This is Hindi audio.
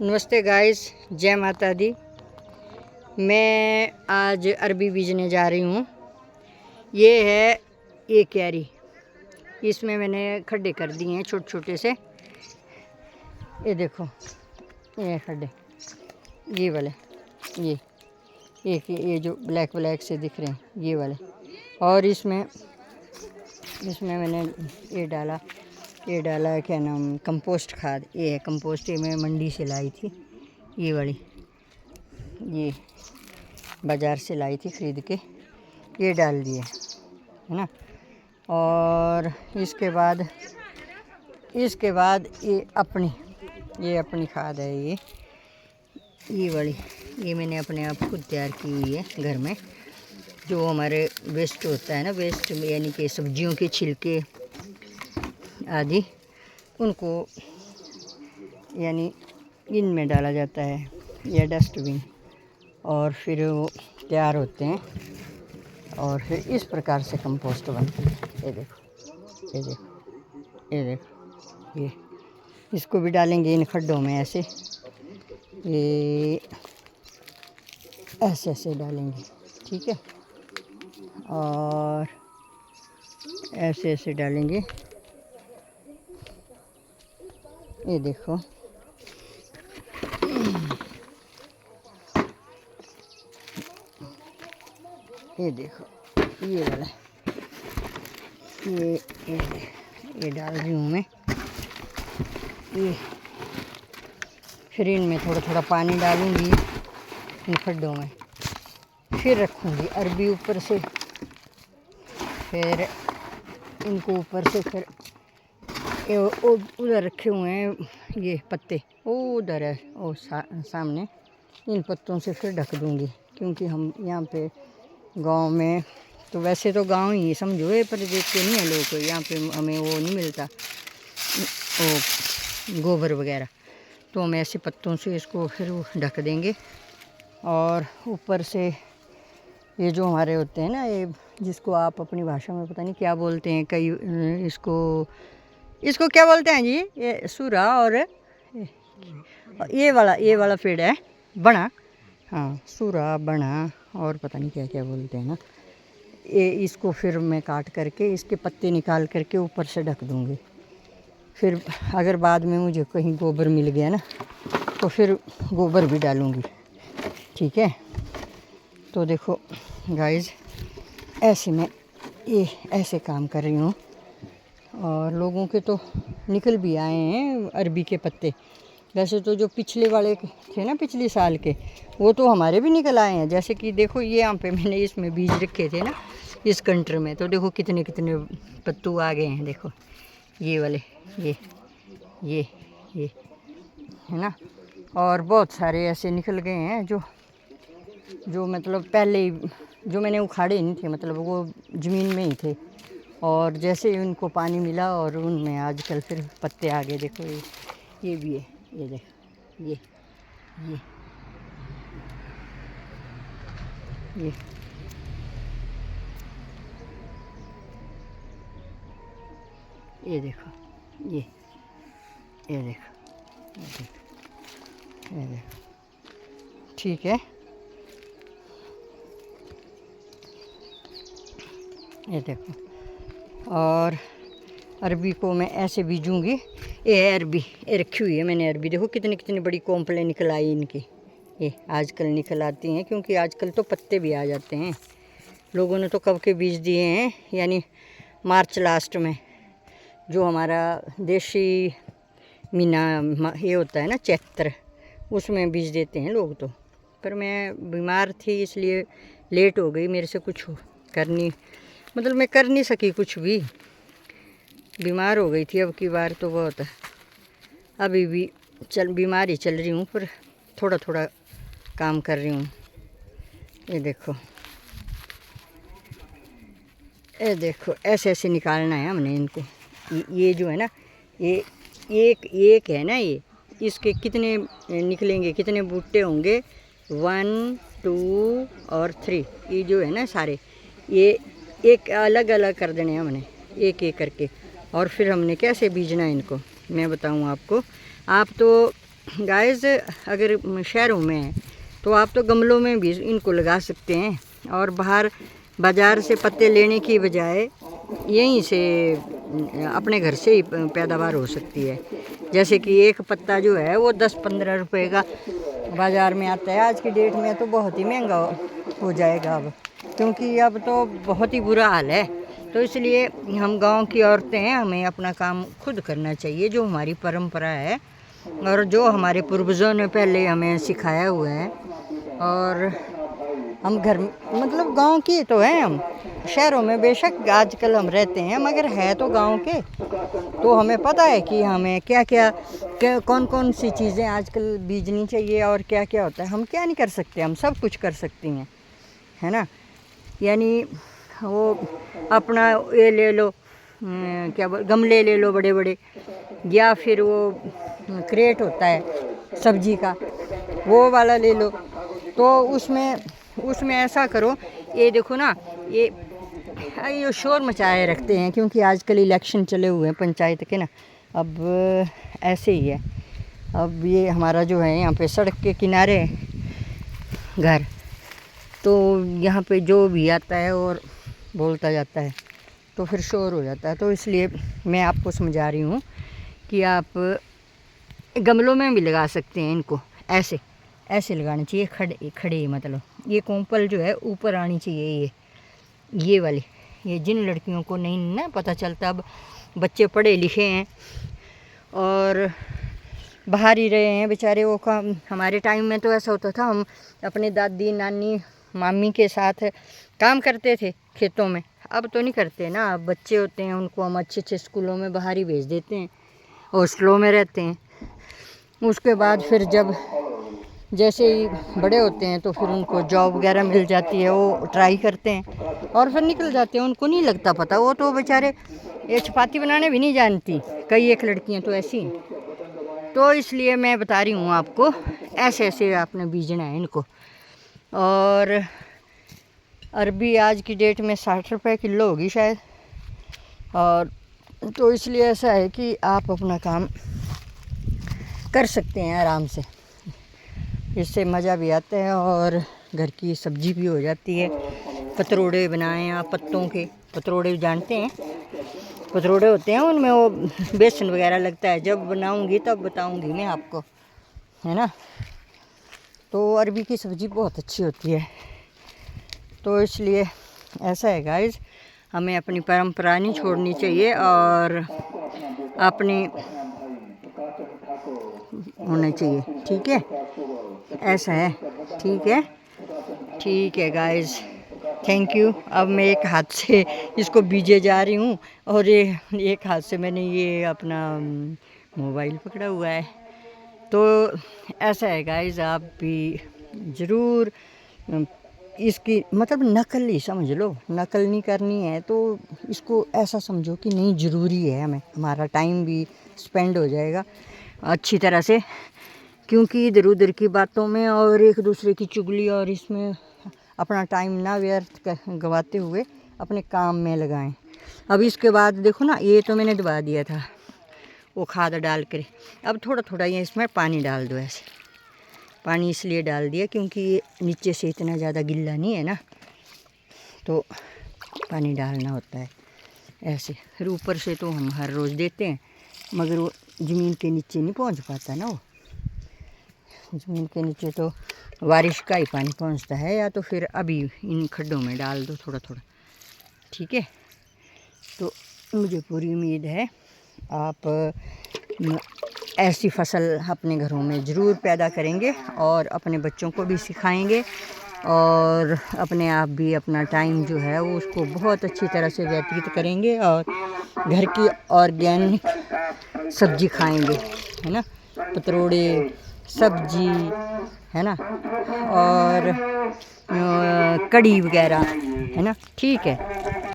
नमस्ते गाइस, जय माता दी। मैं आज अरबी बीजने जा रही हूँ। ये है ये क्यारी, इसमें मैंने खड्डे कर दिए हैं छोटे छोटे से। ये देखो, ये खड्डे, ये वाले, ये एक ये जो ब्लैक ब्लैक से दिख रहे हैं, ये वाले। और इसमें मैंने ये डाला क्या नाम, कंपोस्ट खाद। ये है कंपोस्ट, ये मैं मंडी से लाई थी, ये वाली, ये बाज़ार से लाई थी ख़रीद के। ये डाल दिए है ना। और इसके बाद ये अपनी खाद है। ये वाली, ये मैंने अपने आप खुद तैयार की हुई है घर में। जो हमारे वेस्ट होता है ना, वेस्ट यानी कि सब्जियों के छिलके आदि, उनको यानी इनमें डाला जाता है, या डस्टबिन, और फिर वो तैयार होते हैं और फिर इस प्रकार से कंपोस्ट बनती है। ये देखो, ये देखो, ये देखो, ये इसको भी डालेंगे इन खड्डों में। ऐसे ये ऐसे डालेंगे, ठीक है। और ऐसे डालेंगे। ये देखो, ये देखो, ये वाला, ये डाल रही हूँ मैं। ये फिर इनमें थोड़ा थोड़ा पानी डालूँगी इन खड्डों में, फिर रखूँगी अरबी ऊपर से। फिर इनको ऊपर से फिर उधर रखे हुए हैं ये पत्ते, वो उधर है, वो सामने। इन पत्तों से फिर ढक दूँगी, क्योंकि हम यहाँ पे गांव में, तो वैसे तो गांव ही समझो है, पर देखते नहीं है लोग। यहाँ पे हमें वो नहीं मिलता, वो गोबर वगैरह, तो हम ऐसे पत्तों से इसको फिर ढक देंगे। और ऊपर से ये जो हमारे होते हैं ना, ये जिसको आप अपनी भाषा में पता नहीं क्या बोलते हैं, कई इसको क्या बोलते हैं जी, ये सूरा। और ये वाला पेड़ है बना, हाँ, सूरा, बना, और पता नहीं क्या क्या बोलते हैं ना। ये इसको फिर मैं काट करके इसके पत्ते निकाल करके ऊपर से ढक दूँगी। फिर अगर बाद में मुझे कहीं गोबर मिल गया ना, तो फिर गोबर भी डालूँगी, ठीक है। तो देखो गाइस, ऐसे मैं ये ऐसे काम कर रही हूँ। और लोगों के तो निकल भी आए हैं अरबी के पत्ते। वैसे तो जो पिछले वाले थे ना, पिछले साल के, वो तो हमारे भी निकल आए हैं। जैसे कि देखो, ये यहाँ पे मैंने इसमें बीज रखे थे ना, इस कंटर में, तो देखो कितने कितने पत्तू आ गए हैं। देखो ये वाले, ये है ना। और बहुत सारे ऐसे निकल गए हैं जो मतलब पहले ही, जो मैंने उखाड़े नहीं थे, मतलब वो ज़मीन में ही थे। और जैसे ही उनको पानी मिला और उनमें आजकल फिर पत्ते आ गए। देखो ये भी है, ये देखो, ये देखो, ये देखो, ठीक है। ये देखो, और अरबी को मैं ऐसे बीजूँगी। ये है अरबी, ये रखी हुई है मैंने अरबी। देखो कितनी कितनी बड़ी कोंपलें निकल आई इनकी। ये आजकल निकल आती हैं, क्योंकि आजकल तो पत्ते भी आ जाते हैं। लोगों ने तो कब के बीज दिए हैं, यानी मार्च लास्ट में, जो हमारा देशी महीना ये होता है ना, चैत्र, उसमें बीज देते हैं लोग तो। पर मैं बीमार थी, इसलिए लेट हो गई। मेरे से कुछ मतलब मैं कर नहीं सकी कुछ भी, बीमार हो गई थी। अब की बार तो बहुत, अभी भी बीमारी चल रही हूँ, पर थोड़ा थोड़ा काम कर रही हूँ। ये देखो, ऐसे निकालना है हमने इनको। ये जो है ना, ये एक है ना, ये इसके कितने निकलेंगे, कितने बूटे होंगे, 1 2 और 3, ये जो है ना सारे, ये एक अलग अलग कर देने हैं हमने, एक करके। और फिर हमने कैसे बीजना है इनको, मैं बताऊँ आपको। आप तो गाइस अगर शहरों में है तो आप तो गमलों में भी इनको लगा सकते हैं, और बाहर बाज़ार से पत्ते लेने की बजाय यहीं से अपने घर से ही पैदावार हो सकती है। जैसे कि एक पत्ता जो है वो 10-15 रुपए का बाज़ार में आता है। आज की डेट में तो बहुत ही महंगा हो जाएगा अब, क्योंकि अब तो बहुत ही बुरा हाल है। तो इसलिए हम गांव की औरतें हैं, हमें अपना काम खुद करना चाहिए, जो हमारी परंपरा है और जो हमारे पूर्वजों ने पहले हमें सिखाया हुआ है। और हम घर मतलब गांव के तो हैं, हम शहरों में बेशक आजकल हम रहते हैं, मगर है तो गांव के। तो हमें पता है कि हमें क्या कौन कौन सी चीज़ें आजकल बीजनी चाहिए और क्या क्या होता है। हम क्या नहीं कर सकते, हम सब कुछ कर सकती हैं, है ना। यानी वो अपना ये ले लो, क्या गमले ले लो बड़े बड़े, या फिर वो क्रेट होता है सब्जी का, वो वाला ले लो। तो उसमें ऐसा करो, ये देखो ना, ये शोर मचाए रखते हैं क्योंकि आजकल इलेक्शन चले हुए हैं पंचायत के ना। अब ऐसे ही है, अब ये हमारा जो है यहाँ पे सड़क के किनारे घर, तो यहाँ पे जो भी आता है और बोलता जाता है तो फिर शोर हो जाता है। तो इसलिए मैं आपको समझा रही हूँ कि आप गमलों में भी लगा सकते हैं इनको। ऐसे लगानी चाहिए, खड़े मतलब ये कोंपल जो है ऊपर आनी चाहिए, ये वाली। ये जिन लड़कियों को नहीं ना पता चलता, अब बच्चे पढ़े लिखे हैं और बाहर ही रहे हैं बेचारे, वो काम। हमारे टाइम में तो ऐसा होता था, हम अपने दादी नानी मामी के साथ काम करते थे खेतों में। अब तो नहीं करते ना, अब बच्चे होते हैं, उनको हम अच्छे अच्छे स्कूलों में बाहर ही भेज देते हैं, हॉस्टलों में रहते हैं। उसके बाद फिर जब जैसे ही बड़े होते हैं तो फिर उनको जॉब वगैरह मिल जाती है, वो ट्राई करते हैं और फिर निकल जाते हैं। उनको नहीं लगता पता, वो तो बेचारे ये चपाती बनाने भी नहीं जानती, कई एक लड़कियां तो ऐसी हैं। तो इसलिए मैं बता रही हूँ आपको, ऐसे आपने बीजना है इनको। और अरबी आज की डेट में 60 रुपये किलो होगी शायद। और तो इसलिए ऐसा है कि आप अपना काम कर सकते हैं आराम से, इससे मज़ा भी आता है और घर की सब्जी भी हो जाती है। पतरोड़े बनाएं आप, पत्तों के पतरोड़े जानते हैं, पतरोड़े होते हैं, उनमें वो बेसन वगैरह लगता है। जब बनाऊंगी तब बताऊंगी मैं आपको, है ना। तो अरबी की सब्ज़ी बहुत अच्छी होती है। तो इसलिए ऐसा है गाइस, हमें अपनी परंपरा नहीं छोड़नी चाहिए और अपनी होना चाहिए, ठीक है। ऐसा है, ठीक है गाइस, थैंक यू। अब मैं एक हाथ से इसको बीजे जा रही हूँ और ये एक हाथ से मैंने ये अपना मोबाइल पकड़ा हुआ है। तो ऐसा है गाइस, आप भी ज़रूर इसकी मतलब नकल ही समझ लो, नकल नहीं करनी है तो इसको ऐसा समझो कि नहीं, ज़रूरी है, हमें हमारा टाइम भी स्पेंड हो जाएगा अच्छी तरह से। क्योंकि इधर उधर की बातों में और एक दूसरे की चुगली और इसमें अपना टाइम ना व्यर्थ गवाते हुए अपने काम में लगाएं। अब इसके बाद देखो ना, ये तो मैंने दबा दिया था वो खाद डाल कर। अब थोड़ा थोड़ा ये इसमें पानी डाल दो। ऐसे पानी इसलिए डाल दिया क्योंकि ये नीचे से इतना ज़्यादा गिल्ला नहीं है ना, तो पानी डालना होता है ऐसे। फिर ऊपर से तो हम हर रोज़ देते हैं, मगर वो ज़मीन के नीचे नहीं पहुंच पाता ना। वो ज़मीन के नीचे तो बारिश का ही पानी पहुंचता है, या तो फिर अभी इन खड्डों में डाल दो थोड़ा थोड़ा, ठीक है। तो मुझे पूरी उम्मीद है आप ऐसी फसल अपने घरों में ज़रूर पैदा करेंगे और अपने बच्चों को भी सिखाएंगे, और अपने आप भी अपना टाइम जो है वो उसको बहुत अच्छी तरह से व्यतीत करेंगे और घर की ऑर्गेनिक सब्जी खाएंगे, है ना। पतरोड़े सब्जी, है ना, और कढ़ी वगैरह, है ना। ठीक है।